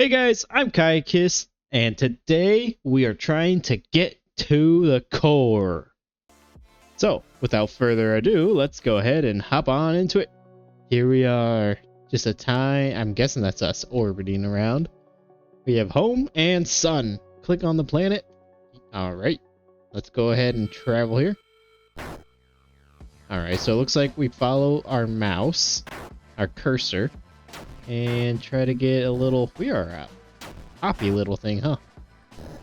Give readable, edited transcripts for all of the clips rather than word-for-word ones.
Hey guys, I'm Kaiakis, and today we are trying to get to the core. So, without further ado, let's go ahead and hop on into it. Here we are, just a time, I'm guessing that's us orbiting around. We have home and sun. Click on the planet. Alright, let's go ahead and travel here. Alright, so it looks like we follow our mouse, our cursor, and try to get a little, we are a hoppy little thing, huh?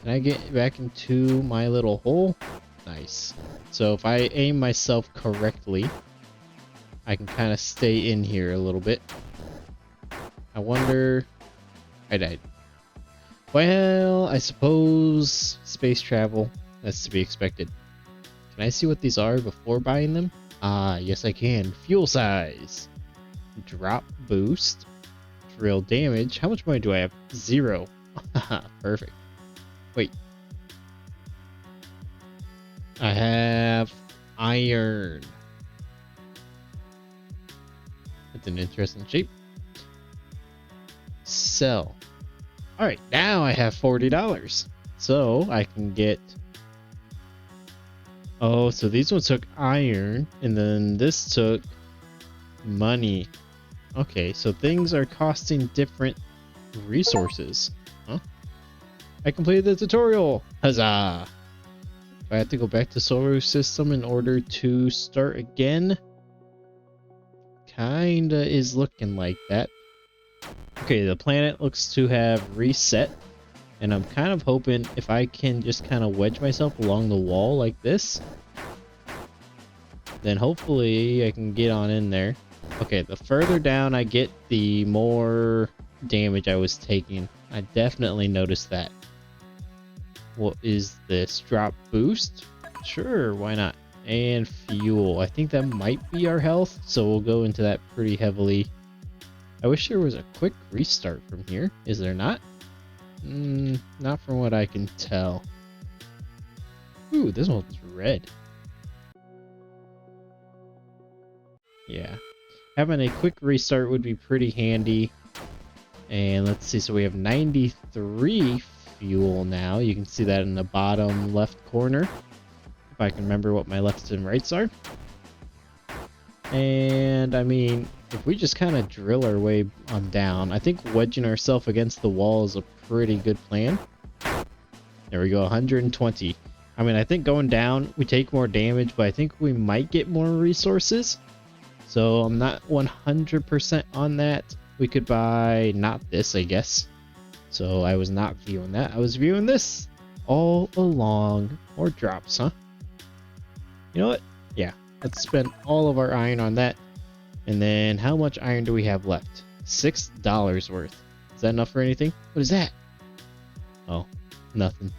Can I get back into my little hole? Nice. So if I aim myself correctly, I can kind of stay in here a little bit. I wonder... I died. Well, I suppose space travel, that's to be expected. Can I see what these are before buying them? Ah, yes I can. Fuel size. Drop boost. Drill damage. How much money do I have? 0. Perfect. Wait. I have iron. That's an interesting shape. Sell. Alright, now I have $40. So I can get... Oh, so these ones took iron, and then this took money. Okay, so things are costing different resources. Huh? I completed the tutorial! Huzzah! Do I have to go back to solar system in order to start again? Kinda is looking like that. Okay, the planet looks to have reset. And I'm kind of hoping if I can just kind of wedge myself along the wall like this, then hopefully I can get on in there. Okay, the further down I get, the more damage I was taking. I definitely noticed that. What is this? Drop boost? Sure, why not? And fuel. I think that might be our health, so we'll go into that pretty heavily. I wish there was a quick restart from here. Is there not? Not from what I can tell. Ooh, this one's red. Yeah. Having a quick restart would be pretty handy. And let's see, so we have 93 fuel now. You can see that in the bottom left corner. If I can remember what my lefts and rights are. And I mean, if we just kind of drill our way on down, I think wedging ourselves against the wall is a pretty good plan. There we go, 120. I mean, I think going down, we take more damage, but I think we might get more resources. So I'm not 100% on that. We could buy not this, I guess. So I was not viewing that. I was viewing this all along. More drops, huh? You know what? Yeah, let's spend all of our iron on that. And then how much iron do we have left? $6 worth. Is that enough for anything? What is that? Oh, nothing.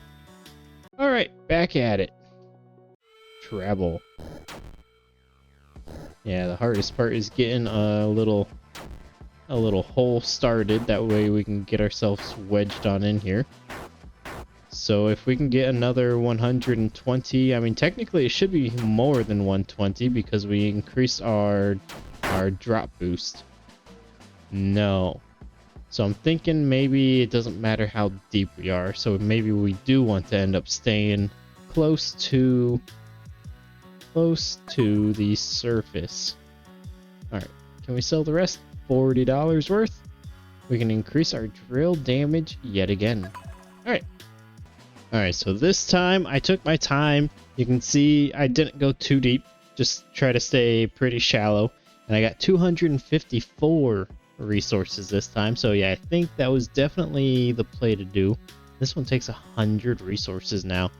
Alright, back at it. Travel. Yeah, the hardest part is getting a little hole started. That way we can get ourselves wedged on in here. So if we can get another 120, I mean technically it should be more than 120 because we increased our drop boost. No. So I'm thinking maybe it doesn't matter how deep we are. So maybe we do want to end up staying close to the surface. Alright, can we sell the rest? $40 worth. We can increase our drill damage yet again. Alright, so this time I took my time. You can see I didn't go too deep. Just try to stay pretty shallow. And I got 254 resources this time. So yeah, I think that was definitely the play to do. This one takes 100 resources now.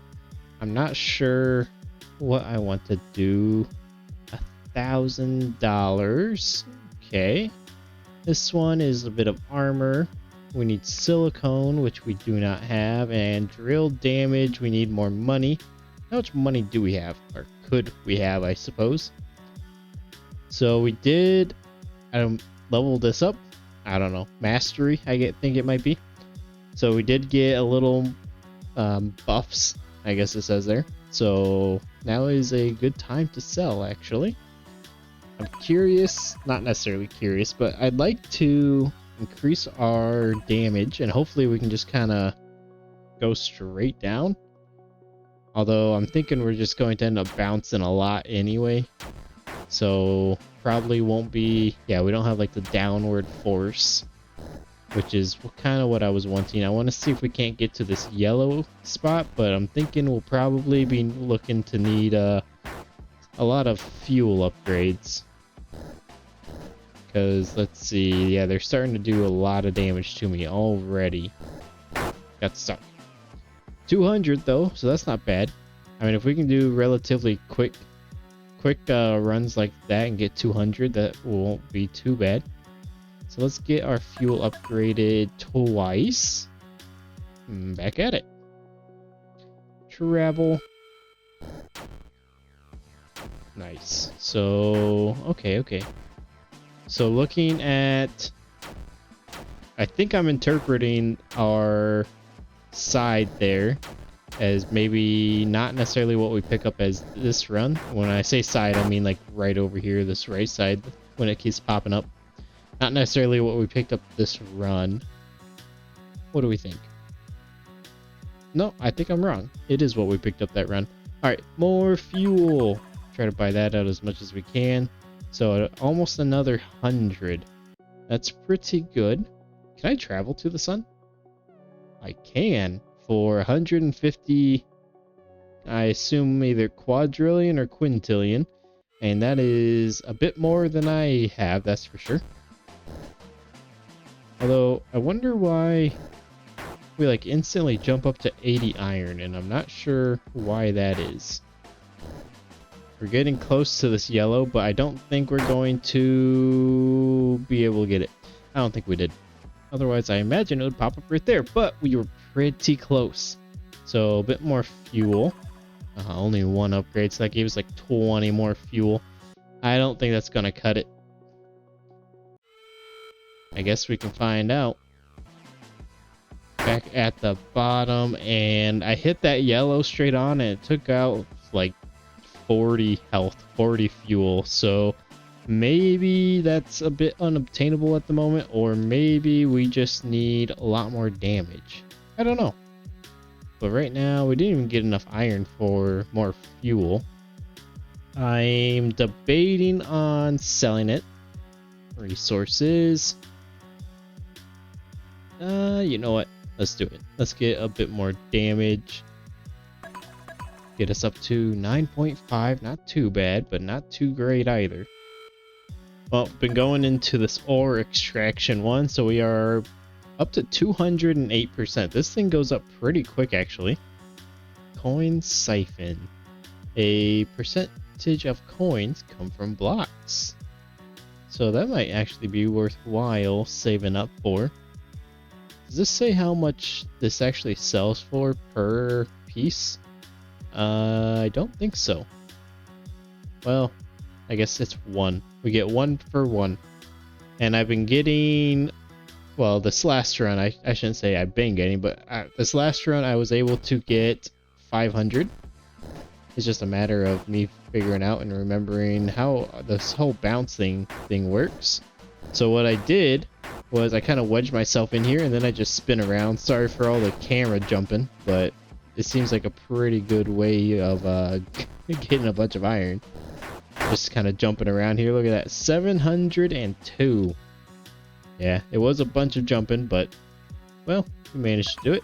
I'm not sure what I want to do. $1,000. Okay. This one is a bit of armor. We need silicone, which we do not have, and drill damage. We need more money. How much money do we have? Or could we have, I suppose? So we did level this up. I don't know. Mastery, think it might be. So we did get a little buffs, I guess it says there. So now is a good time to sell, actually. I'm curious, not necessarily curious, but I'd like to increase our damage, and hopefully we can just kind of go straight down. Although I'm thinking we're just going to end up bouncing a lot anyway. So probably won't be, yeah, we don't have like the downward force, which is kind of what I was wanting. I want to see if we can't get to this yellow spot, but I'm thinking we'll probably be looking to need a lot of fuel upgrades. Because, let's see, yeah, they're starting to do a lot of damage to me already. Got stuck. 200 though, so that's not bad. I mean, if we can do relatively quick runs like that and get 200, that won't be too bad. So let's get our fuel upgraded twice. Back at it. Travel. Nice. So, okay. So looking at, I think I'm interpreting our side there as maybe not necessarily what we pick up as this run. When I say side, I mean like right over here, this right side, when it keeps popping up. Not necessarily what we picked up this run. What do we think? No, I think I'm wrong. It is what we picked up that run. Alright, more fuel. Try to buy that out as much as we can. So almost another 100. That's pretty good. Can I travel to the sun? I can. For 150, I assume either quadrillion or quintillion. And that is a bit more than I have, that's for sure. Although, I wonder why we like instantly jump up to 80 iron, and I'm not sure why that is. We're getting close to this yellow, but I don't think we're going to be able to get it. I don't think we did. Otherwise, I imagine it would pop up right there, but we were pretty close. So, a bit more fuel. Only one upgrade, so that gave us like 20 more fuel. I don't think that's going to cut it. I guess we can find out. Back at the bottom, and I hit that yellow straight on, and it took out like 40 health, 40 fuel. So maybe that's a bit unobtainable at the moment, or maybe we just need a lot more damage. I don't know. But right now, we didn't even get enough iron for more fuel. I'm debating on selling it. Resources. You know what? Let's do it. Let's get a bit more damage. Get us up to 9.5. Not too bad, but not too great either. Well, been going into this ore extraction one, so we are up to 208%. This thing goes up pretty quick, actually. Coin siphon. A percentage of coins come from blocks. So that might actually be worthwhile saving up for. Does this say how much this actually sells for per piece? I don't think so. Well, I guess it's one. We get one for one. And I've been getting, well, this last run, I shouldn't say I've been getting, but this last run I was able to get 500. It's just a matter of me figuring out and remembering how this whole bounce thing works. So what I did was I kind of wedged myself in here and then I just spin around. Sorry for all the camera jumping, but it seems like a pretty good way of getting a bunch of iron. Just kind of jumping around here. Look at that, 702. Yeah, it was a bunch of jumping, but well, we managed to do it.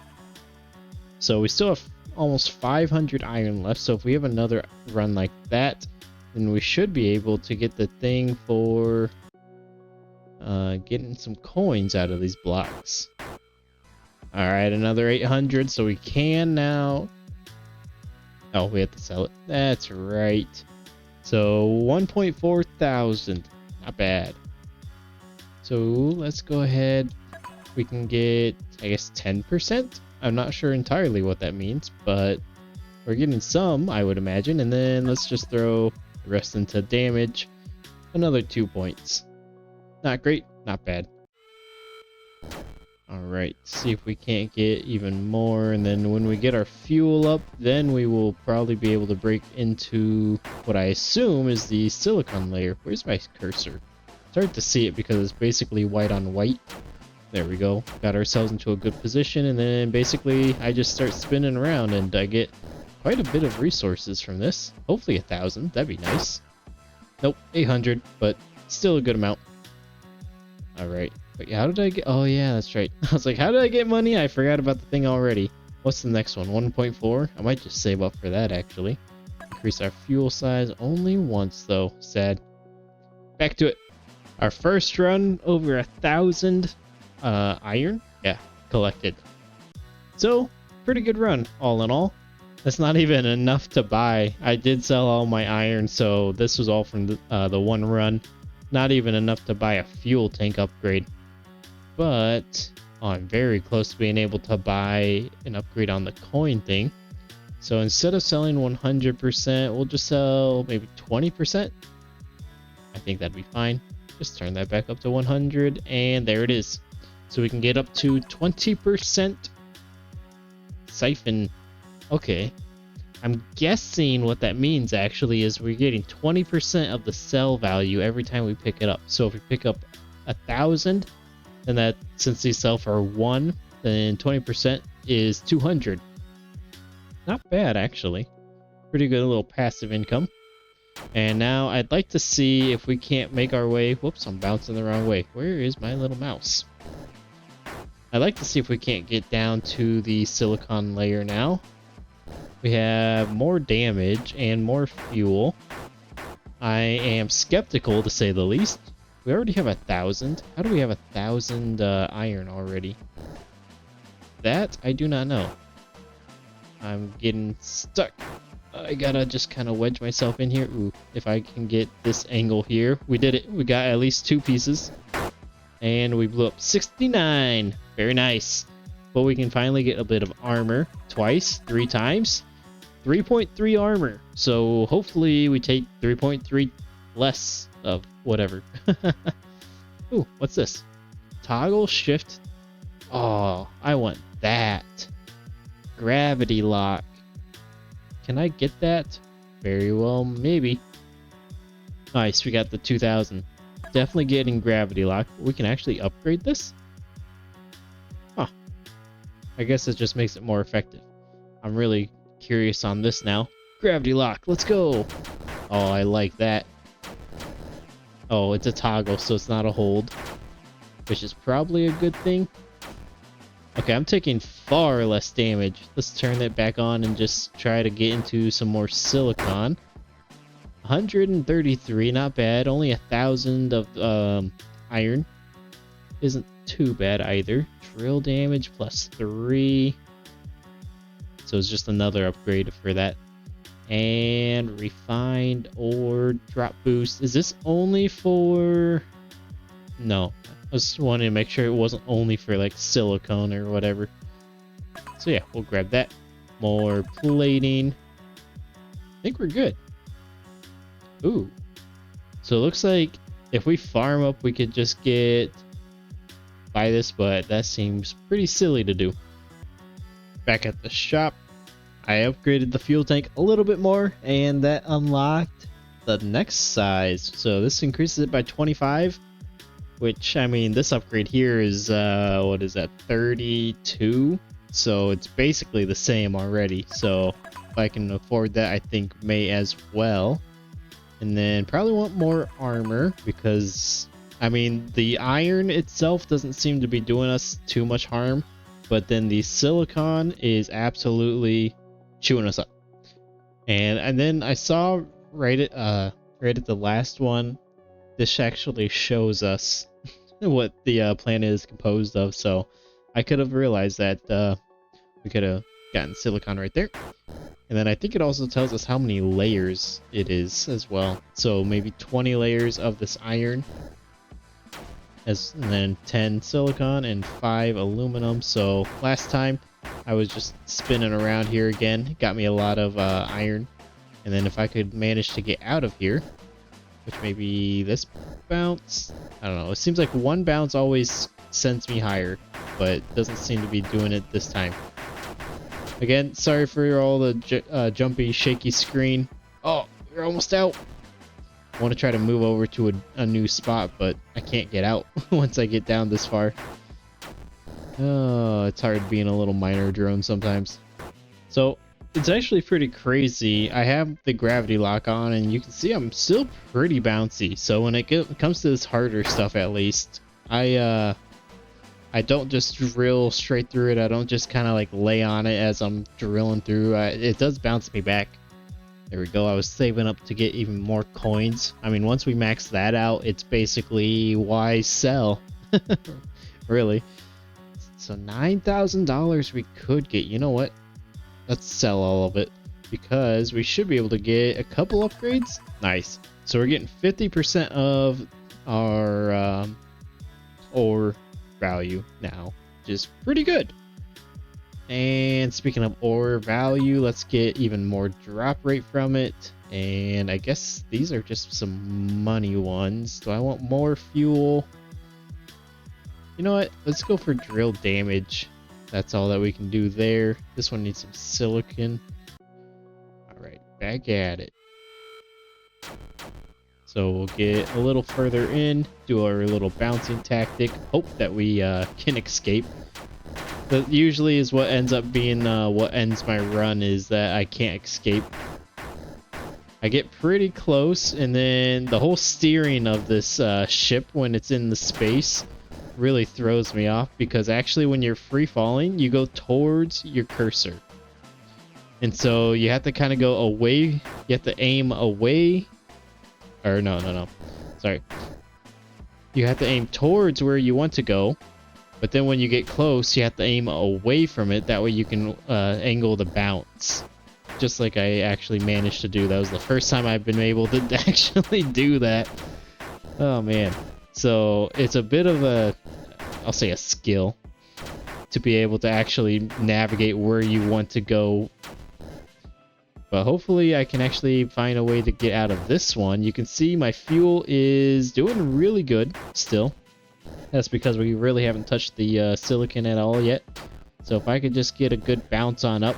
So we still have almost 500 iron left. So if we have another run like that, then we should be able to get the thing for getting some coins out of these blocks. Alright, another 800, so we can now... Oh, we have to sell it. That's right. So 1.4 thousand. Not bad. So let's go ahead. We can get, I guess, 10%? I'm not sure entirely what that means, but we're getting some, I would imagine. And then let's just throw the rest into damage. Another 2 points. Not great, not bad. Alright, see if we can't get even more, and then when we get our fuel up, then we will probably be able to break into what I assume is the silicon layer. Where's my cursor? It's hard to see it because it's basically white on white. There we go. Got ourselves into a good position, and then basically I just start spinning around and I get quite a bit of resources from this. Hopefully 1,000. That'd be nice. Nope, 800, but still a good amount. Alright. Wait, how did I get... Oh, yeah, that's right. I was like, how did I get money? I forgot about the thing already. What's the next one? 1.4? I might just save up for that, actually. Increase our fuel size only once, though. Sad. Back to it. Our first run over 1,000 iron. Yeah, collected. So, pretty good run, all in all. That's not even enough to buy. I did sell all my iron, so this was all from the one run. Not even enough to buy a fuel tank upgrade. But I'm very close to being able to buy an upgrade on the coin thing. So instead of selling 100%, we'll just sell maybe 20%. I think that'd be fine. Just turn that back up to 100, and there it is. So we can get up to 20% siphon. Okay. I'm guessing what that means actually is we're getting 20% of the sell value every time we pick it up. So if we pick up 1,000, then that, since these sell for 1, then 20% is 200. Not bad, actually. Pretty good little passive income. And now I'd like to see if we can't make our way... Whoops, I'm bouncing the wrong way. Where is my little mouse? I'd like to see if we can't get down to the silicon layer now. We have more damage and more fuel. I am skeptical, to say the least. We already have 1,000. How do we have 1,000 iron already? That I do not know. I'm getting stuck. I gotta just kind of wedge myself in here. Ooh, if I can get this angle here. We did it. We got at least 2 pieces. And we blew up 69. Very nice. But we can finally get a bit of armor. Twice. 3 times. 3.3 armor. So hopefully we take 3.3 less of whatever. Ooh, what's this? Toggle shift. Oh, I want that. Gravity lock. Can I get that? Very well, maybe. Nice, we got the 2,000. Definitely getting gravity lock. We can actually upgrade this? Huh. I guess it just makes it more effective. I'm really curious on this now. Gravity lock, let's go! Oh, I like that. Oh, it's a toggle, so it's not a hold. Which is probably a good thing. Okay, I'm taking far less damage. Let's turn that back on and just try to get into some more silicon. 133, not bad. Only 1,000 of iron. Isn't too bad either. Drill damage plus 3. So it's just another upgrade for that. And refined ore drop boost. Is this only for... No. I just wanted to make sure it wasn't only for like silicone or whatever. So yeah, we'll grab that. More plating. I think we're good. Ooh. So it looks like if we farm up, we could just buy this, but that seems pretty silly to do. Back at the shop, I upgraded the fuel tank a little bit more, and that unlocked the next size. So this increases it by 25. Which, I mean, this upgrade here is, what is that, 32? So it's basically the same already. So if I can afford that, I think may as well. And then probably want more armor because, I mean, the iron itself doesn't seem to be doing us too much harm. But then the silicon is absolutely chewing us up. And then I saw right at the last one, this actually shows us what the planet is composed of, so I could have realized that we could have gotten silicon right there. And then I think it also tells us how many layers it is as well. So maybe 20 layers of this iron, and then 10 silicon and 5 aluminum. So last time I was just spinning around here again. It got me a lot of iron. And then if I could manage to get out of here, which maybe this bounce, I don't know. It seems like one bounce always sends me higher, but doesn't seem to be doing it this time. Again, sorry for all the jumpy, shaky screen. Oh, you're almost out. I want to try to move over to a new spot, but I can't get out once I get down this far. Oh, it's hard being a little miner drone sometimes. So it's actually pretty crazy. I have the gravity lock on, and you can see I'm still pretty bouncy. So when it comes to this harder stuff, at least, I don't just drill straight through it. I don't just kind of like lay on it as I'm drilling through. It does bounce me back. There we go. I was saving up to get even more coins. I mean, once we max that out, it's basically why sell. Really. So $9,000 we could get. You know what? Let's sell all of it because we should be able to get a couple upgrades. Nice. So we're getting 50% of our ore value now, which is pretty good. And speaking of ore value, let's get even more drop rate from it. And I guess these are just some money ones. Do I want more fuel? You know what? Let's go for drill damage. That's all that we can do there. This one needs some silicon. Alright, back at it. So we'll get a little further in, do our little bouncing tactic, hope that we can escape. That usually is what ends up being what ends my run, is that I can't escape. I get pretty close, and then the whole steering of this ship when it's in the space really throws me off, because actually when you're free falling, you go towards your cursor. And so you have to kind of go away, you have to aim away, or no, sorry. You have to aim towards where you want to go, but then when you get close, you have to aim away from it. That way you can angle the bounce. Just like I actually managed to do. That was the first time I've been able to actually do that. Oh man. So it's a bit of a, I'll say a skill, to be able to actually navigate where you want to go. But hopefully I can actually find a way to get out of this one. You can see my fuel is doing really good still. That's because we really haven't touched the silicon at all yet. So if I could just get a good bounce on up.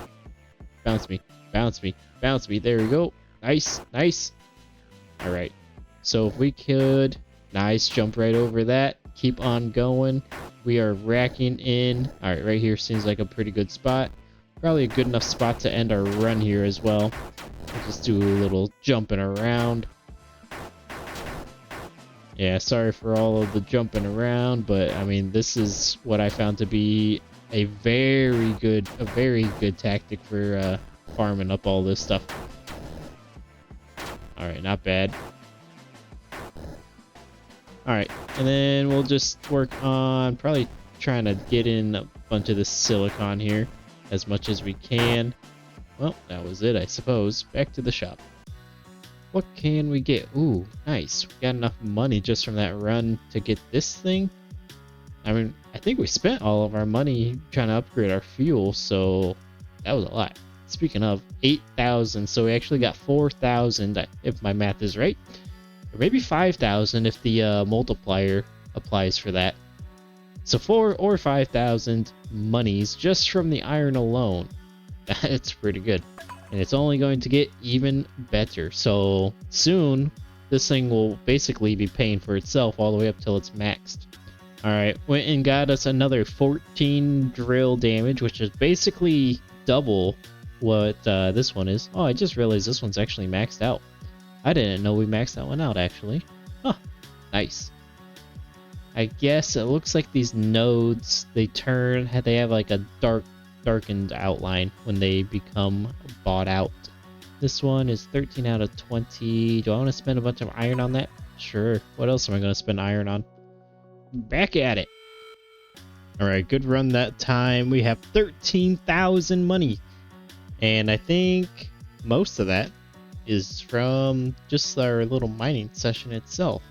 Bounce me, bounce me, bounce me. There we go. Nice, nice. All right. So if we could, nice, jump right over that. Keep on going. We are racking in. All right, right here seems like a pretty good spot. Probably a good enough spot to end our run here as well. We'll just do a little jumping around. Yeah, sorry for all of the jumping around, but I mean, this is what I found to be a very good tactic for farming up all this stuff. All right, not bad. All right, and then we'll just work on probably trying to get in a bunch of this silicon here as much as we can. Well, that was it, I suppose. Back to the shop. What can we get? Ooh, nice. We got enough money just from that run to get this thing. I mean, I think we spent all of our money trying to upgrade our fuel, so that was a lot. Speaking of, 8,000, so we actually got 4,000 if my math is right. Or maybe 5,000 if the multiplier applies for that. So 4 or 5,000 monies just from the iron alone. That's pretty good. And it's only going to get even better. So soon, this thing will basically be paying for itself all the way up till it's maxed. Alright, went and got us another 14 drill damage, which is basically double what this one is. Oh, I just realized this one's actually maxed out. I didn't know we maxed that one out, actually. Huh, nice. I guess it looks like these nodes, they have like a darkened outline when they become bought out. This one is 13 out of 20. Do I want to spend a bunch of iron on that? Sure. What else am I going to spend iron on? Back at it. Alright, good run that time. We have 13,000 money. And I think most of that is from just our little mining session itself.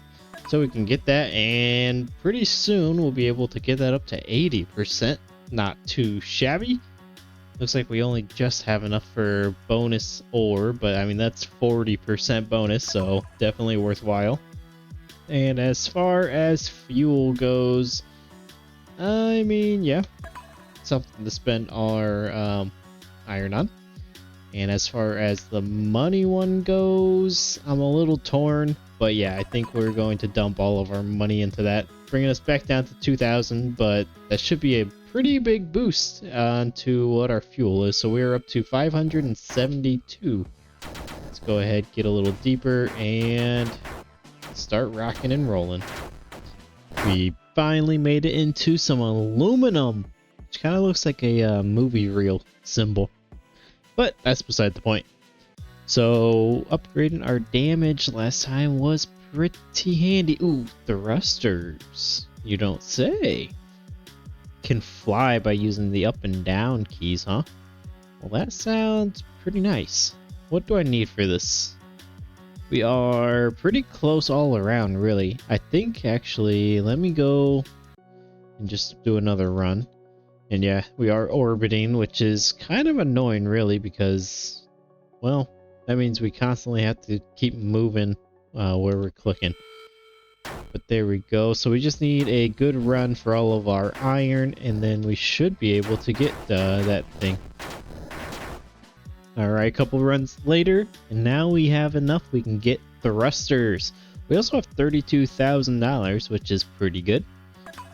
So we can get that, and pretty soon we'll be able to get that up to 80%. Not too shabby. Looks like we only just have enough for bonus ore, but I mean that's 40% bonus, so definitely worthwhile. And as far as fuel goes, I mean, yeah, something to spend our iron on. And as far as the money one goes, I'm a little torn, but yeah, I think we're going to dump all of our money into that, bringing us back down to 2,000, but that should be a pretty big boost to what our fuel is. So we're up to 572. Let's go ahead, get a little deeper, and start rocking and rolling. We finally made it into some aluminum, which kind of looks like a movie reel symbol. But that's beside the point. So upgrading our damage last time was pretty handy. Ooh, thrusters. You don't say. Can fly by using the up and down keys, huh? Well, that sounds pretty nice. What do I need for this? We are pretty close all around, really. I think, actually, let me go and just do another run. And yeah, we are orbiting, which is kind of annoying, really, because, well, that means we constantly have to keep moving where we're clicking. But there we go. So we just need a good run for all of our iron, and then we should be able to get that thing. Alright, a couple runs later, and now we have enough. We can get thrusters. We also have $32,000, which is pretty good.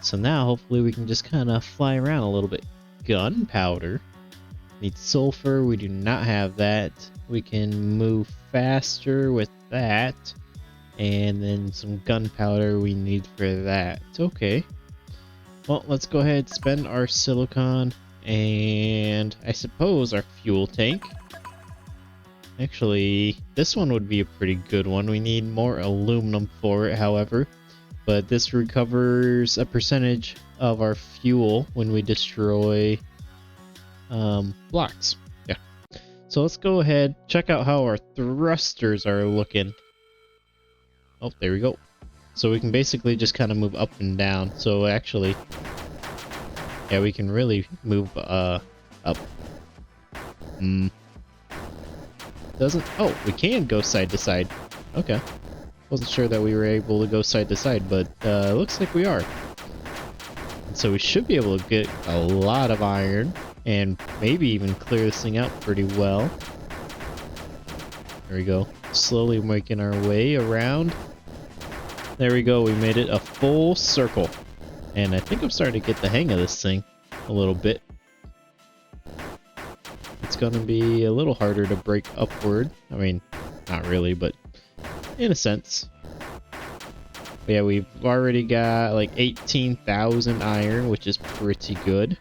So now, hopefully, we can just kind of fly around a little bit. Gunpowder. Need sulfur. We do not have that. We can move faster with that. And then some gunpowder we need for that. Okay. Well, let's go ahead, spend our silicon, and I suppose our fuel tank. Actually, this one would be a pretty good one. We need more aluminum for it, however. But this recovers a percentage of our fuel when we destroy blocks. Yeah. So let's go ahead, check out how our thrusters are looking. Oh, there we go. So we can basically just kind of move up and down. So actually, yeah, we can really move up. Doesn't... Oh, we can go side to side. Okay. Wasn't sure that we were able to go side to side, but looks like we are. And so we should be able to get a lot of iron and maybe even clear this thing out pretty well. There we go. Slowly making our way around. There we go. We made it a full circle. And I think I'm starting to get the hang of this thing a little bit. It's going to be a little harder to break upward. I mean, not really, but in a sense. But yeah, we've already got like 18,000 iron, which is pretty good.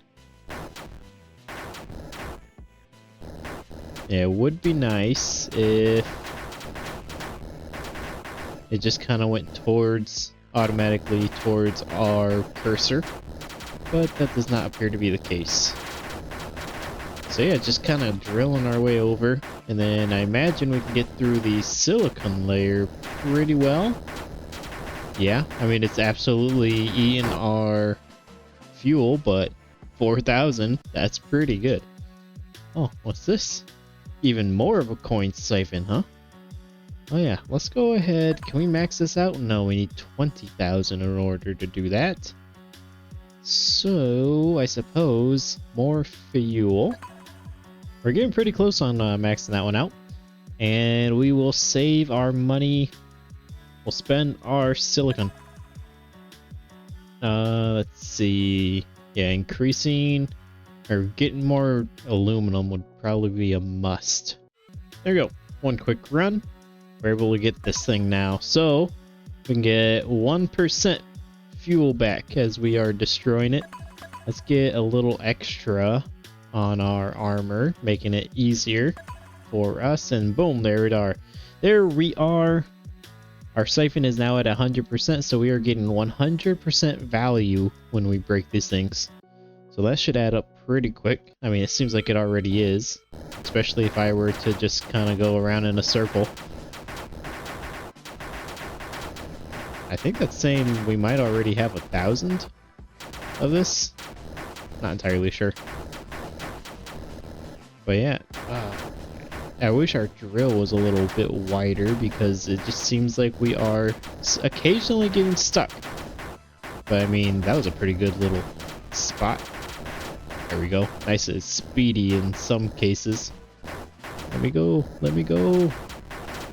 Yeah, it would be nice if it just kind of went automatically towards our cursor, but that does not appear to be the case. So yeah, just kind of drilling our way over, and then I imagine we can get through the silicon layer pretty well. Yeah, I mean, it's absolutely eating our fuel, but 4,000, that's pretty good. Oh, what's this? Even more of a coin siphon, huh? Oh yeah, let's go ahead. Can we max this out? No, we need 20,000 in order to do that. So, I suppose more fuel. We're getting pretty close on maxing that one out. And we will save our money. We'll spend our silicon. Let's see. Yeah, increasing or getting more aluminum would probably be a must. There you go. One quick run. We're able to get this thing now. So we can get 1% fuel back as we are destroying it. Let's get a little extra on our armor, making it easier for us. And boom, there it are. There we are. Our siphon is now at 100%, so we are getting 100% value when we break these things. So that should add up pretty quick. I mean, it seems like it already is, especially if I were to just kind of go around in a circle. I think that's saying we might already have 1,000 of this. Not entirely sure. But yeah, I wish our drill was a little bit wider because it just seems like we are occasionally getting stuck. But I mean, that was a pretty good little spot. There we go. Nice and speedy in some cases. Let me go. Let me go.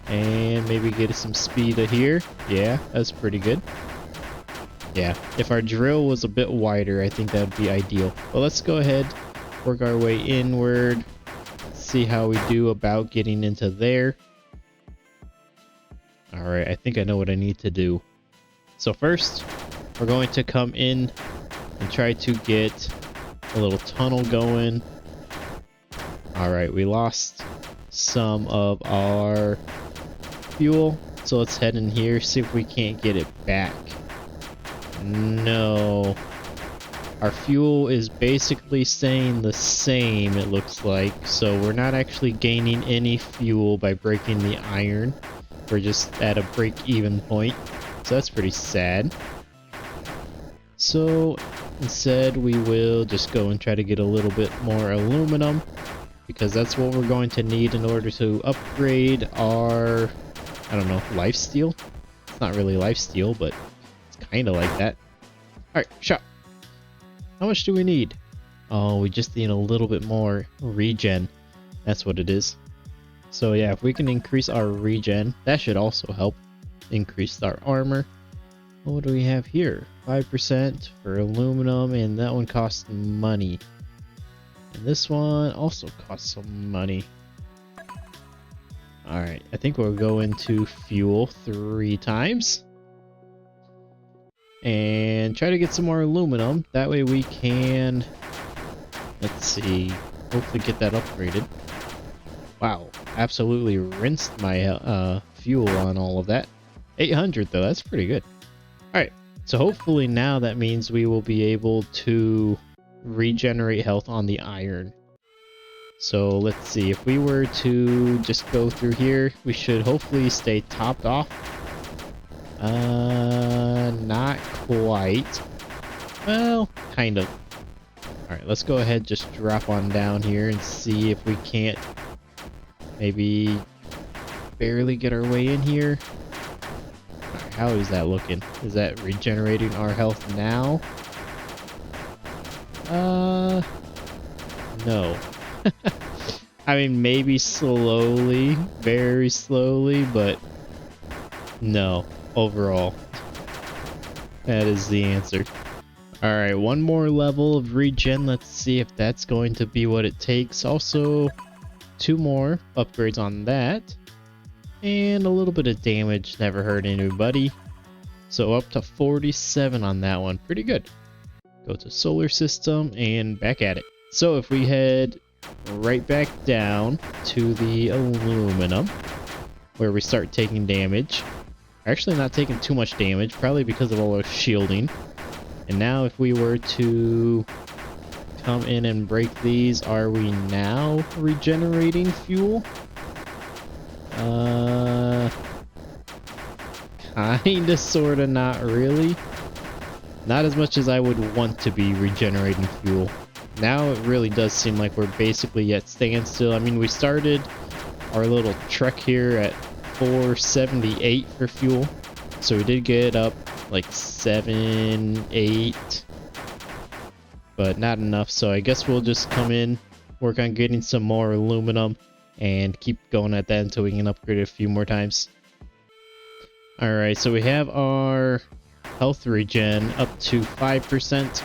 And maybe get some speed here. Yeah, that's pretty good. Yeah, if our drill was a bit wider, I think that would be ideal. But let's go ahead, work our way inward, see how we do about getting into there. All right, I think I know what I need to do. So first, we're going to come in and try to get a little tunnel going. All right, we lost some of our fuel, so let's head in here, see if we can't get it back. No. Our fuel is basically staying the same, it looks like, so we're not actually gaining any fuel by breaking the iron. We're just at a break-even point, so that's pretty sad. So instead we will just go and try to get a little bit more aluminum, because that's what we're going to need in order to upgrade our, I don't know, lifesteal? It's not really lifesteal, but it's kind of like that. Alright, shot. How much do we need? Oh, we just need a little bit more regen. That's what it is. So yeah, if we can increase our regen, that should also help increase our armor. What do we have here? 5% for aluminum, and that one costs money. And this one also costs some money. Alright, I think we'll go into fuel 3 times. And try to get some more aluminum. That way we can, let's see, hopefully get that upgraded. Wow, absolutely rinsed my fuel on all of that. 800 though, that's pretty good. Alright, so hopefully now that means we will be able to regenerate health on the iron. So let's see, if we were to just go through here, we should hopefully stay topped off. Not quite. Well, kind of. Alright, let's go ahead, just drop on down here and see if we can't maybe barely get our way in here. Alright, how is that looking? Is that regenerating our health now? No. I mean, maybe slowly, very slowly, but no, overall. That is the answer. Alright, one more level of regen. Let's see if that's going to be what it takes. Also, 2 more upgrades on that. And a little bit of damage, never hurt anybody. So up to 47 on that one, pretty good. Go to solar system and back at it. So if we head right back down to the aluminum, where we start taking damage. Actually not taking too much damage, probably because of all our shielding. And now if we were to come in and break these, are we now regenerating fuel? Kinda, sorta, not really. Not as much as I would want to be regenerating fuel. Now it really does seem like we're basically at standstill. I mean, we started our little trek here at 478 for fuel. So we did get up like 7, 8. But not enough, so I guess we'll just come in, work on getting some more aluminum, and keep going at that until we can upgrade it a few more times. Alright, so we have our health regen up to 5%,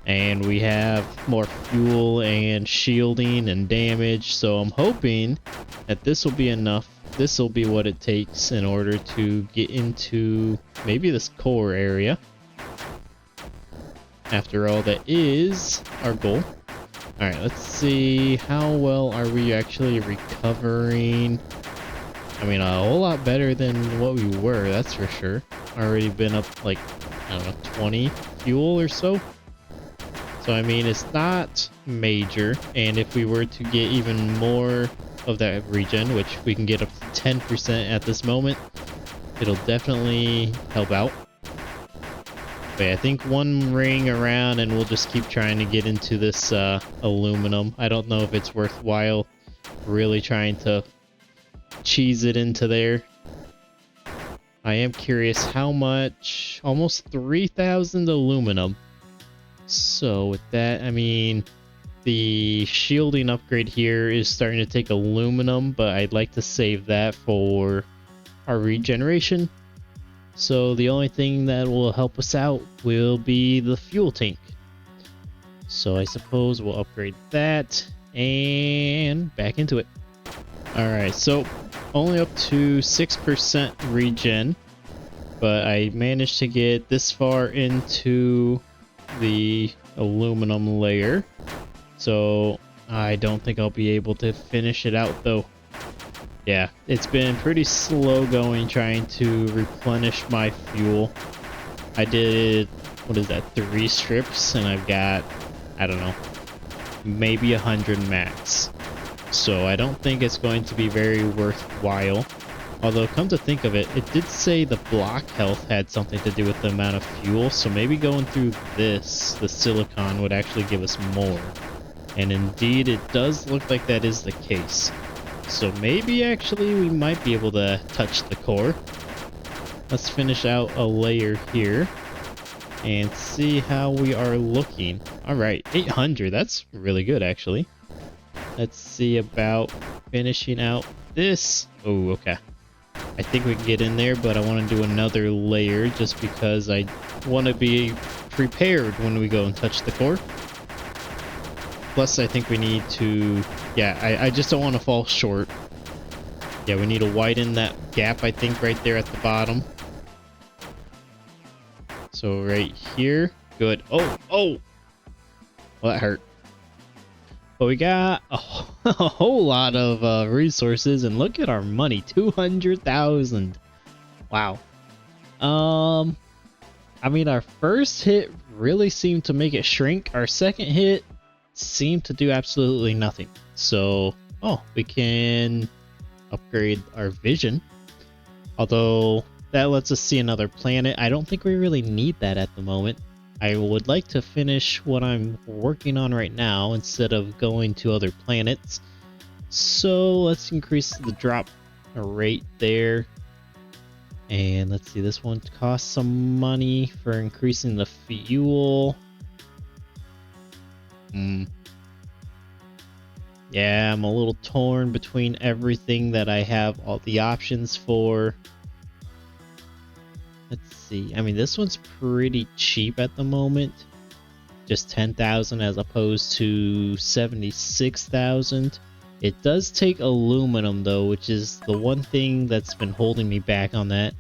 and we have more fuel and shielding and damage, so I'm hoping that this will be enough. This will be what it takes in order to get into maybe this core area. After all, that is our goal. Alright, let's see. How well are we actually recovering? I mean, a whole lot better than what we were, that's for sure. Already been up like, I don't know, 20 fuel or so. So, I mean, it's not major. And if we were to get even more of that regen, which we can get up to 10% at this moment, it'll definitely help out. But I think one ring around and we'll just keep trying to get into this aluminum. I don't know if it's worthwhile really trying to cheese it into there. I am curious how much. Almost 3,000 aluminum. So with that, I mean, the shielding upgrade here is starting to take aluminum, but I'd like to save that for our regeneration. So the only thing that will help us out will be the fuel tank. So I suppose we'll upgrade that and back into it. Alright, so only up to 6% regen, but I managed to get this far into the aluminum layer. So I don't think I'll be able to finish it out though. Yeah, it's been pretty slow going trying to replenish my fuel. I did, what is that, 3 strips, and I've got, I don't know, maybe 100 max. So I don't think it's going to be very worthwhile. Although, come to think of it, it did say the block health had something to do with the amount of fuel, so maybe going through this, the silicon, would actually give us more. And indeed, it does look like that is the case. So maybe actually we might be able to touch the core. Let's finish out a layer here and see how we are looking. Alright, 800, that's really good actually. Let's see about finishing out this. Oh, okay. I think we can get in there, but I want to do another layer just because I want to be prepared when we go and touch the core. Plus, I think we need to... Yeah, I just don't want to fall short. Yeah, we need to widen that gap, I think, right there at the bottom. So right here. Good. Oh! Oh! Well, that hurt. But we got a whole lot of resources, and look at our money. 200,000. Wow. I mean, our first hit really seemed to make it shrink. Our second hit seemed to do absolutely nothing. So, oh, we can upgrade our vision. Although, that lets us see another planet. I don't think we really need that at the moment. I would like to finish what I'm working on right now instead of going to other planets. So, let's increase the drop rate there. And let's see, this one costs some money for increasing the fuel. Yeah, I'm a little torn between everything that I have all the options for. Let's see. I mean, this one's pretty cheap at the moment. Just 10,000 as opposed to 76,000. It does take aluminum though, which is the one thing that's been holding me back on that.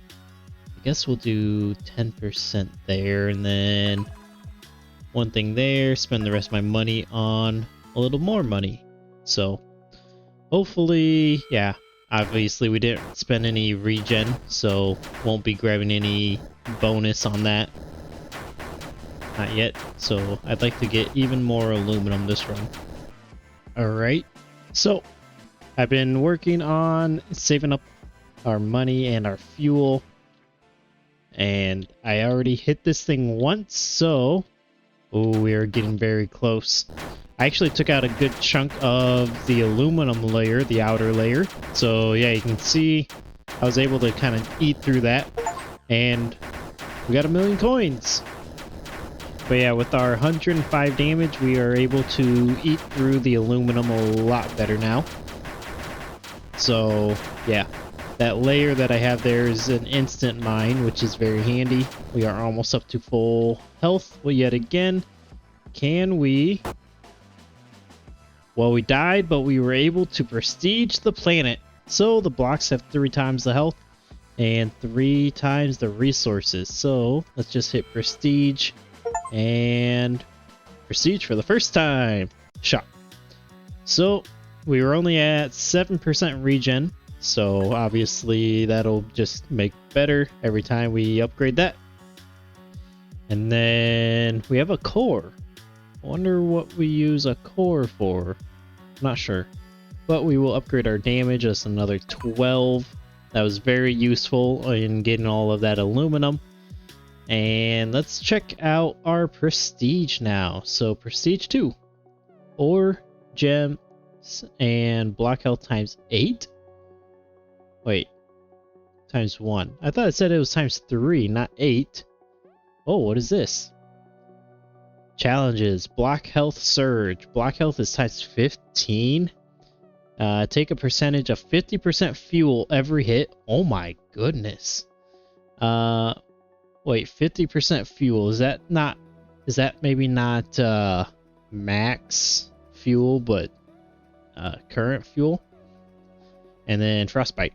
I guess we'll do 10% there, and then one thing there, spend the rest of my money on a little more money. So, hopefully, yeah, obviously we didn't spend any regen, so won't be grabbing any bonus on that. Not yet, so I'd like to get even more aluminum this run. Alright, so I've been working on saving up our money and our fuel, and I already hit this thing once, so oh, we are getting very close. I actually took out a good chunk of the aluminum layer, the outer layer. So yeah, you can see I was able to kind of eat through that. And we got 1,000,000 coins. But yeah, with our 105 damage, we are able to eat through the aluminum a lot better now. So yeah, that layer that I have there is an instant mine, which is very handy. We are almost up to full health. Well, yet again, can we... Well, we died, but we were able to prestige the planet. So the blocks have 3 times the health and 3 times the resources. So let's just hit prestige and prestige for the first time. Shot. So we were only at 7% regen. So obviously that'll just make better every time we upgrade that. And then we have a core. I wonder what we use a core for. Not sure. But we will upgrade our damage. That's another 12. That was very useful in getting all of that aluminum. And let's check out our prestige now. So prestige 2. Ore, gems, and block health times 8? Wait. Times 1. I thought it said it was times 3, not 8. Oh, what is this? Challenges. Block health surge. Block health is times 15. Take a percentage of 50% fuel every hit. Oh my goodness. Wait, 50% fuel. Is that not, is that maybe not max fuel, but current fuel? And then frostbite.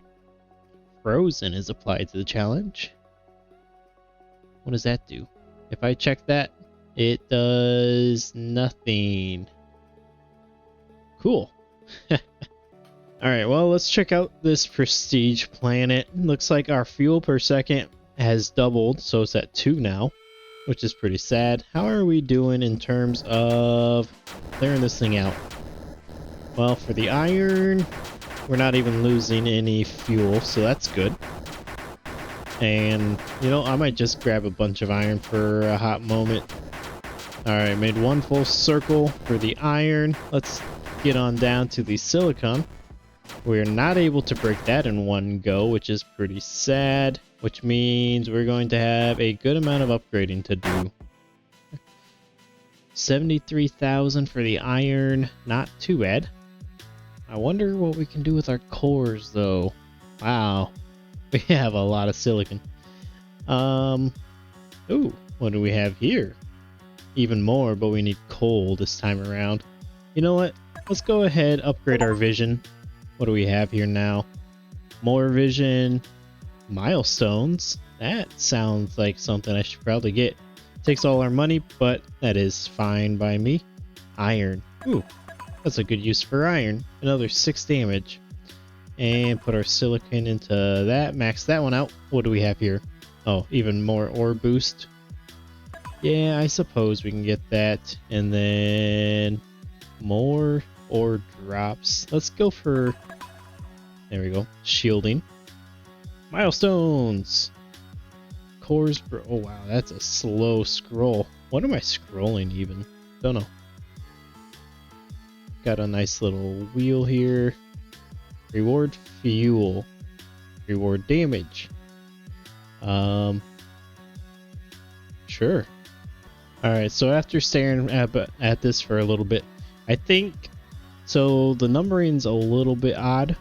Frozen is applied to the challenge. What does that do? If I check that, it does nothing. Cool. Alright, well, let's check out this prestige planet. Looks like our fuel per second has doubled, so it's at 2 now, which is pretty sad. How are we doing in terms of clearing this thing out? Well, for the iron, we're not even losing any fuel, so that's good. And, you know, I might just grab a bunch of iron for a hot moment. Alright, made one full circle for the iron. Let's get on down to the silicon. We're not able to break that in one go, which is pretty sad, which means we're going to have a good amount of upgrading to do. 73,000 for the iron, not too bad. I wonder what we can do with our cores, though. Wow, we have a lot of silicon. Ooh, what do we have here? Even more, but we need coal this time around. You know what? Let's go ahead, upgrade our vision. What do we have here now? More vision, milestones. That sounds like something I should probably get. Takes all our money, but that is fine by me. Iron. Ooh, that's a good use for iron. Another 6 damage. And put our silicon into that. Max that one out. What do we have here? Oh, even more ore boost. Yeah, I suppose we can get that. And then more ore drops. Let's go for, there we go, shielding. Milestones. Cores, oh wow, that's a slow scroll. What am I scrolling even? Don't know. Got a nice little wheel here. Reward fuel. Reward damage. Sure. Alright, so after staring at this for a little bit, I think, so the numbering's a little bit odd,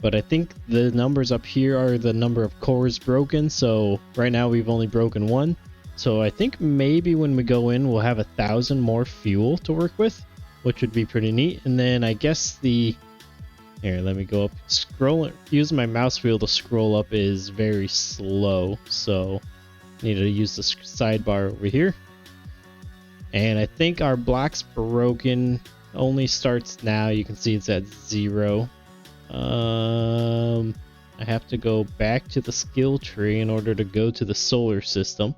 but I think the numbers up here are the number of cores broken, so right now we've only broken 1. So I think maybe when we go in, we'll have 1,000 more fuel to work with, which would be pretty neat. And then I guess the, here, let me go up. Scrolling, using my mouse wheel to scroll up is very slow, so I need to use the sidebar over here. And I think our block's broken only starts now. You can see it's at 0. I have to go back to the skill tree in order to go to the solar system.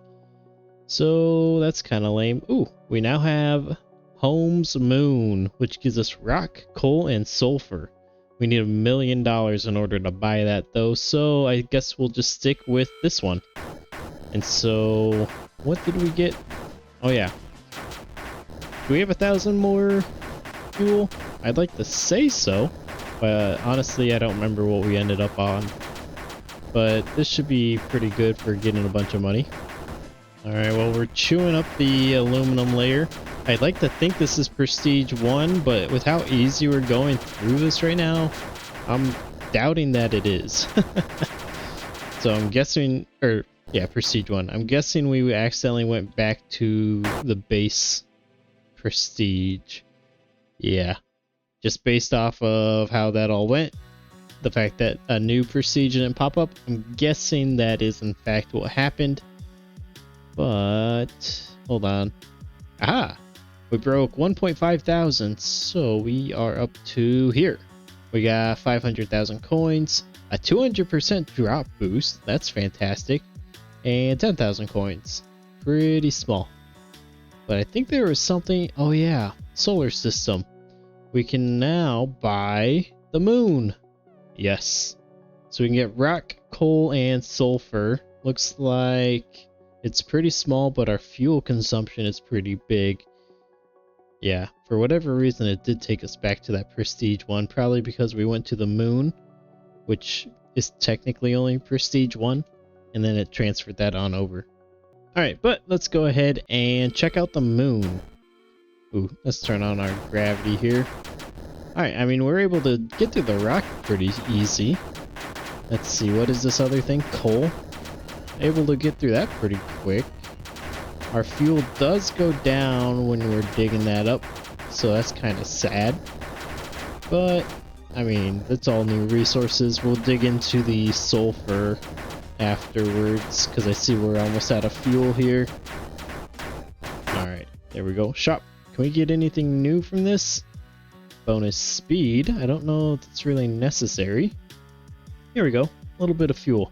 So that's kind of lame. Ooh, we now have Home's Moon, which gives us rock, coal, and sulfur. We need $1 million in order to buy that though, so I guess we'll just stick with this one. And so, what did we get? Oh yeah. Do we have 1,000 more fuel? I'd like to say so, but honestly I don't remember what we ended up on. But this should be pretty good for getting a bunch of money. Alright, well, we're chewing up the aluminum layer. I'd like to think this is Prestige 1, but with how easy we're going through this right now, I'm doubting that it is. So I'm guessing, or yeah, Prestige 1. I'm guessing we accidentally went back to the base Prestige. Yeah, just based off of how that all went, the fact that a new Prestige didn't pop up, I'm guessing that is in fact what happened. But hold on. Aha! We broke 1.5 thousand, so we are up to here. We got 500,000 coins, a 200% drop boost, that's fantastic, and 10,000 coins. Pretty small. But I think there was something, oh yeah, solar system. We can now buy the moon. Yes. So we can get rock, coal, and sulfur. Looks like it's pretty small, but our fuel consumption is pretty big. Yeah, for whatever reason, it did take us back to that Prestige 1. Probably because we went to the moon, which is technically only Prestige 1. And then it transferred that on over. Alright, but let's go ahead and check out the moon. Ooh, let's turn on our gravity here. Alright, I mean, we're able to get through the rock pretty easy. Let's see, what is this other thing? Coal? able to get through that pretty quick. Our fuel does go down when we're digging that up, so that's kind of sad. But, I mean, that's all new resources. We'll dig into the sulfur afterwards, because I see we're almost out of fuel here. Alright, there we go. Shop. Can we get anything new from this? Bonus speed. I don't know if it's really necessary. Here we go. A little bit of fuel.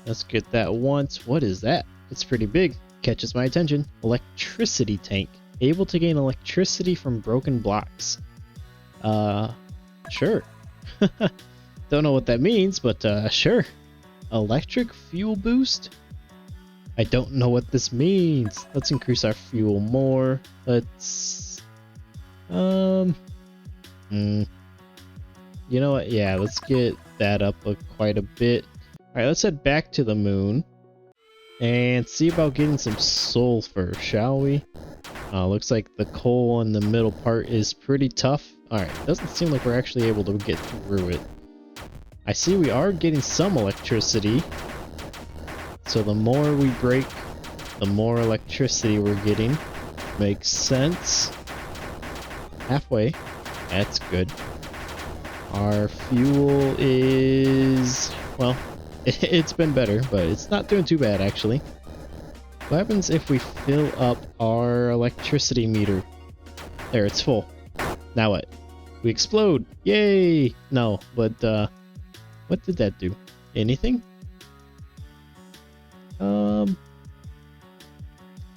Let's get that once. What is that? It's pretty big. Catches my attention. Electricity tank. Able to gain electricity from broken blocks. Sure. Don't know what that means, but sure. Electric fuel boost? I don't know what this means. Let's increase our fuel more. Let's you know what? Yeah, let's get that up quite a bit. Alright, let's head back to the moon and see about getting some sulfur, shall we? Looks like the coal in the middle part is pretty tough. Alright, doesn't seem like we're actually able to get through it. I see we are getting some electricity. So the more we break, the more electricity we're getting. Makes sense. Halfway. That's good. Our fuel is... well, it's been better, but it's not doing too bad actually. What happens if we fill up our electricity meter? There, it's full. Now what? We explode! Yay! No, but what did that do? Anything?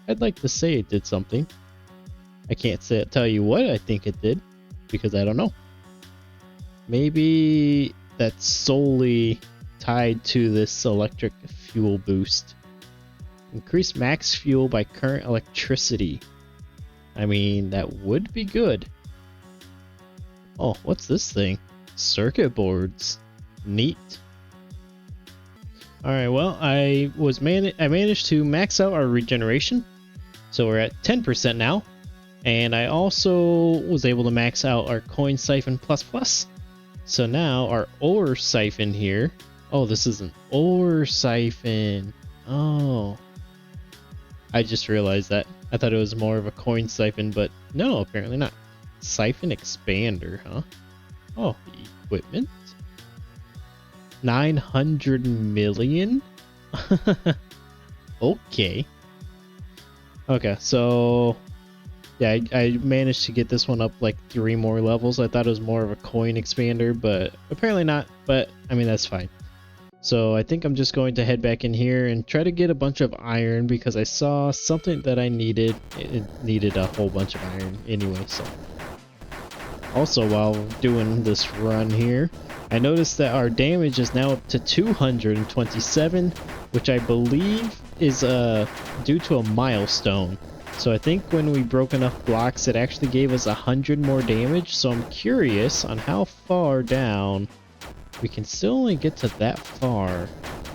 I'd like to say it did something. I can't tell you what I think it did, because I don't know. Maybe that's solely tied to this electric fuel boost. Increase max fuel by current electricity. I mean, that would be good. Oh, what's this thing? Circuit boards. Neat. Alright, well, I managed to max out our regeneration. So we're at 10% now. And I also was able to max out our coin siphon plus. So now our ore siphon here. Oh, this is an ore siphon. Oh. I just realized that. I thought it was more of a coin siphon, but no, apparently not. Siphon expander, huh? Oh, equipment. 900 million? Okay. Okay, so... yeah, I managed to get this one up like 3 more levels. I thought it was more of a coin expander, but apparently not. But, I mean, that's fine. So I think I'm just going to head back in here and try to get a bunch of iron because I saw something that I needed. It needed a whole bunch of iron anyway, so... also, while doing this run here, I noticed that our damage is now up to 227, which I believe is due to a milestone. So I think when we broke enough blocks, it actually gave us 100 more damage. So I'm curious on how far down we can still only get to that far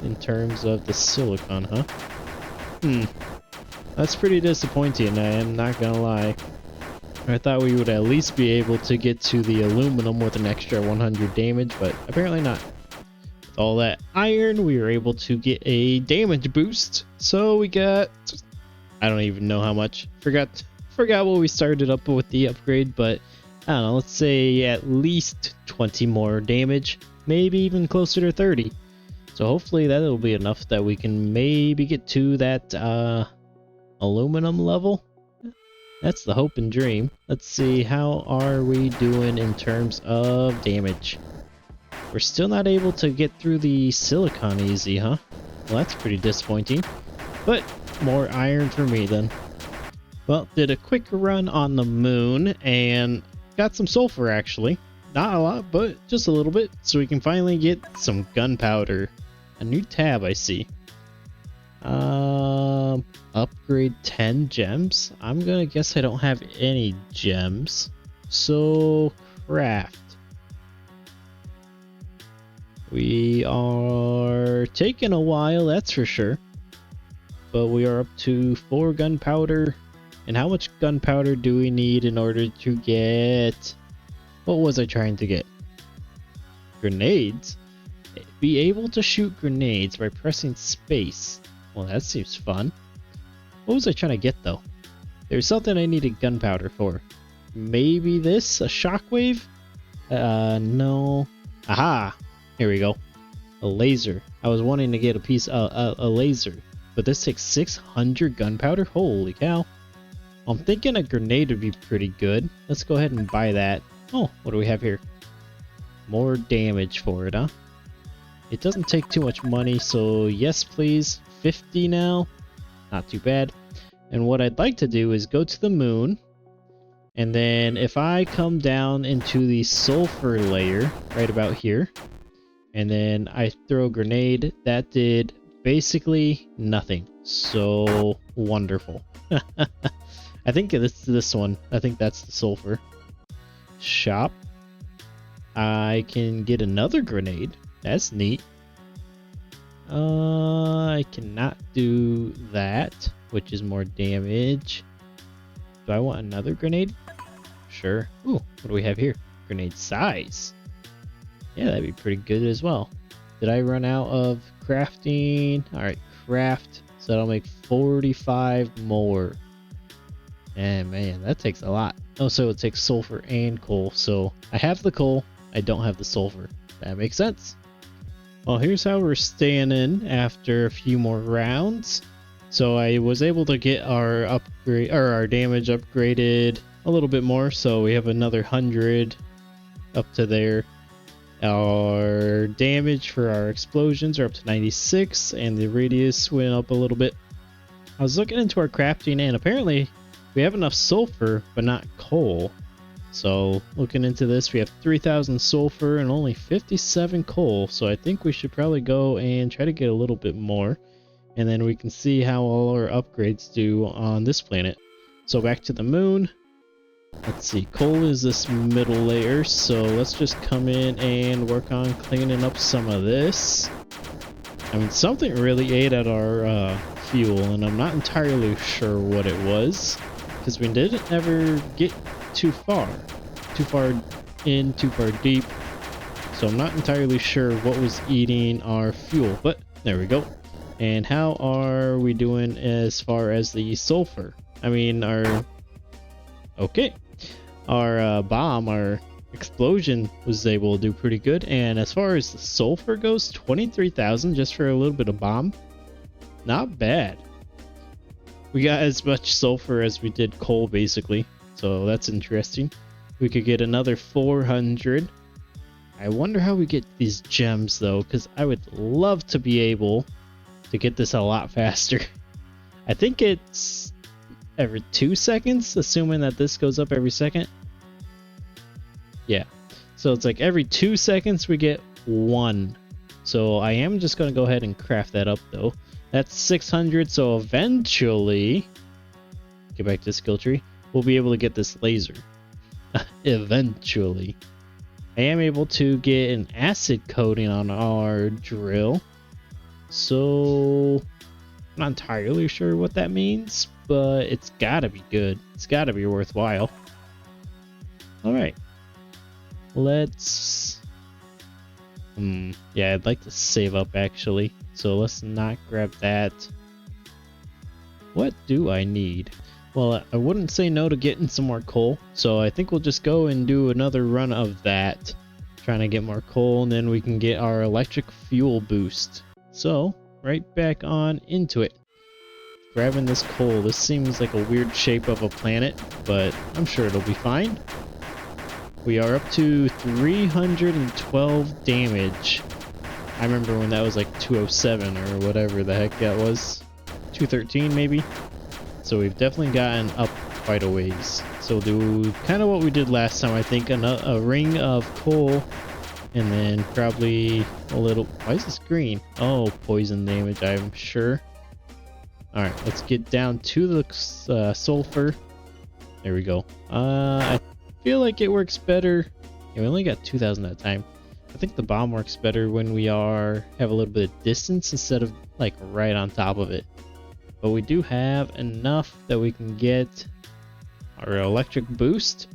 in terms of the silicon, huh? That's pretty disappointing, I am not gonna lie. I thought we would at least be able to get to the aluminum with an extra 100 damage, but apparently not. With all that iron, we were able to get a damage boost. So we got... I don't even know how much. Forgot what we started up with the upgrade, but I don't know, let's say at least 20 more damage, maybe even closer to 30. So hopefully that'll be enough that we can maybe get to that aluminum level. That's the hope and dream. Let's see, how are we doing in terms of damage? We're still not able to get through the silicon easy, huh? Well, that's pretty disappointing. But more iron for me then. Well, did a quick run on the moon and got some sulfur actually. Not a lot, but just a little bit. So we can finally get some gunpowder. A new tab I see. Upgrade 10 gems. I'm gonna guess I don't have any gems. So, craft. We are taking a while, that's for sure. But we are up to 4 gunpowder. And how much gunpowder do we need in order to get... what was I trying to get? Grenades? Be able to shoot grenades by pressing space. Well, that seems fun. What was I trying to get though? There's something I needed gunpowder for. Maybe this? A shockwave? No. Aha! Here we go. A laser. I was wanting to get a laser, but this takes 600 gunpowder? Holy cow. I'm thinking a grenade would be pretty good. Let's go ahead and buy that. Oh, what do we have here? More damage for it, huh? It doesn't take too much money, so yes please. 50 now. Not too bad. And what I'd like to do is go to the moon, and then if I come down into the sulfur layer right about here, and then I throw a grenade, that did basically nothing. So wonderful. I think it's this one. I think that's the sulfur. Shop. I can get another grenade. That's neat. I cannot do that, which is more damage. Do I want another grenade? Sure. Ooh, what do we have here? Grenade size. Yeah, that'd be pretty good as well. Did I run out of crafting? Alright, craft. So that'll make 45 more. And man, that takes a lot. Oh, so it takes sulfur and coal. So I have the coal, I don't have the sulfur. That makes sense. Well, here's how we're staying in after a few more rounds. So I was able to get our upgrade or our damage upgraded a little bit more. So we have another 100 up to there. Our damage for our explosions are up to 96, and the radius went up a little bit. I was looking into our crafting, and apparently we have enough sulfur, but not coal. So looking into this, we have 3,000 sulfur and only 57 coal. So I think we should probably go and try to get a little bit more. And then we can see how all our upgrades do on this planet. So back to the moon. Let's see, coal is this middle layer. So let's just come in and work on cleaning up some of this. I mean, something really ate at our fuel, and I'm not entirely sure what it was, because we didn't ever get too far in, too far deep, so I'm not entirely sure what was eating our fuel, but there we go. And how are we doing as far as the sulfur? I mean, our bomb, our explosion was able to do pretty good, and as far as the sulfur goes, 23,000 just for a little bit of bomb. Not bad. We got as much sulfur as we did coal basically, so that's interesting. We could get another 400. I wonder how we get these gems though, because I would love to be able to get this a lot faster. I think it's every 2 seconds, assuming that this goes up every second. Yeah, so it's like every 2 seconds we get 1. So I am just going to go ahead and craft that up though. That's 600, so eventually, get back to the skill tree, we'll be able to get this laser. Eventually. I am able to get an acid coating on our drill. So, I'm not entirely sure what that means, but it's gotta be good. It's gotta be worthwhile. Alright. Let's... yeah, I'd like to save up actually. So let's not grab that. What do I need? Well, I wouldn't say no to getting some more coal, so I think we'll just go and do another run of that. Trying to get more coal, and then we can get our electric fuel boost. So, right back on into it. Grabbing this coal. This seems like a weird shape of a planet, but I'm sure it'll be fine. We are up to 312 damage. I remember when that was like 207 or whatever the heck that was. 213 maybe? So we've definitely gotten up quite a ways. So we'll do kind of what we did last time, I think. A ring of coal, and then probably a little... Why is this green? Oh, poison damage, I'm sure. Alright, let's get down to the sulfur. There we go. I feel like it works better. Yeah, we only got 2,000 at a time. I think the bomb works better when we have a little bit of distance instead of like right on top of it. But we do have enough that we can get our electric boost.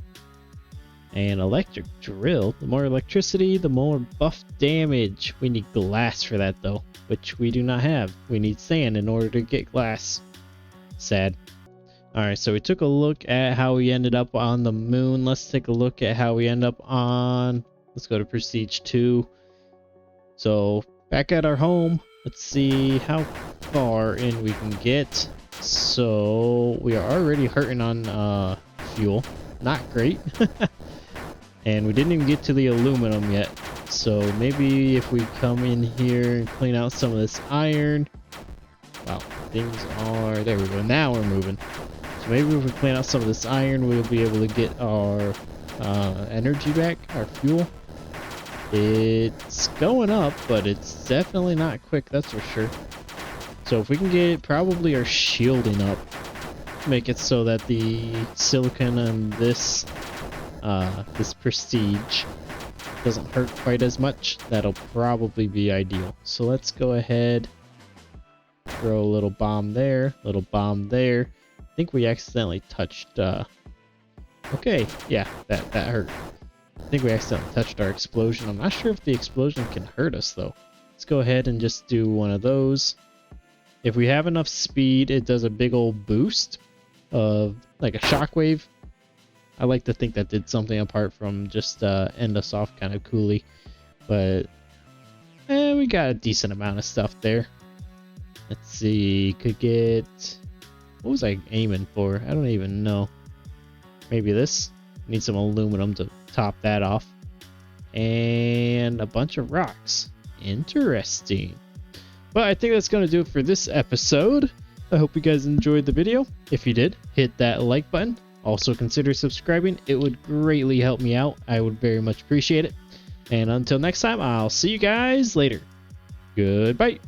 And electric drill. The more electricity, the more buff damage. We need glass for that though, which we do not have. We need sand in order to get glass. Sad. Alright, so we took a look at how we ended up on the moon. Let's take a look at how we end up on... Let's go to Prestige 2. So, back at our home, let's see how far in we can get. So, we are already hurting on fuel. Not great. And we didn't even get to the aluminum yet. So, maybe if we come in here and clean out some of this iron. Wow, things are... There we go. Now we're moving. So maybe if we clean out some of this iron, we'll be able to get our energy back, our fuel. It's going up, but it's definitely not quick, that's for sure. So if we can get probably our shielding up, make it so that the silicon and this prestige doesn't hurt quite as much, that'll probably be ideal. So let's go ahead, throw a little bomb there, little bomb there. I think we accidentally touched, okay, yeah, that hurt. I think we accidentally touched our explosion. I'm not sure if the explosion can hurt us though. Let's go ahead and just do one of those. If we have enough speed, it does a big old boost of like a shockwave. I like to think that did something apart from just end us off kind of coolly. But we got a decent amount of stuff there. Let's see, could get... What was I aiming for? I don't even know. Maybe this? Need some aluminum to top that off. And a bunch of rocks. Interesting. But I think that's going to do it for this episode. I hope you guys enjoyed the video. If you did, hit that like button. Also consider subscribing. It would greatly help me out. I would very much appreciate it. And until next time, I'll see you guys later. Goodbye.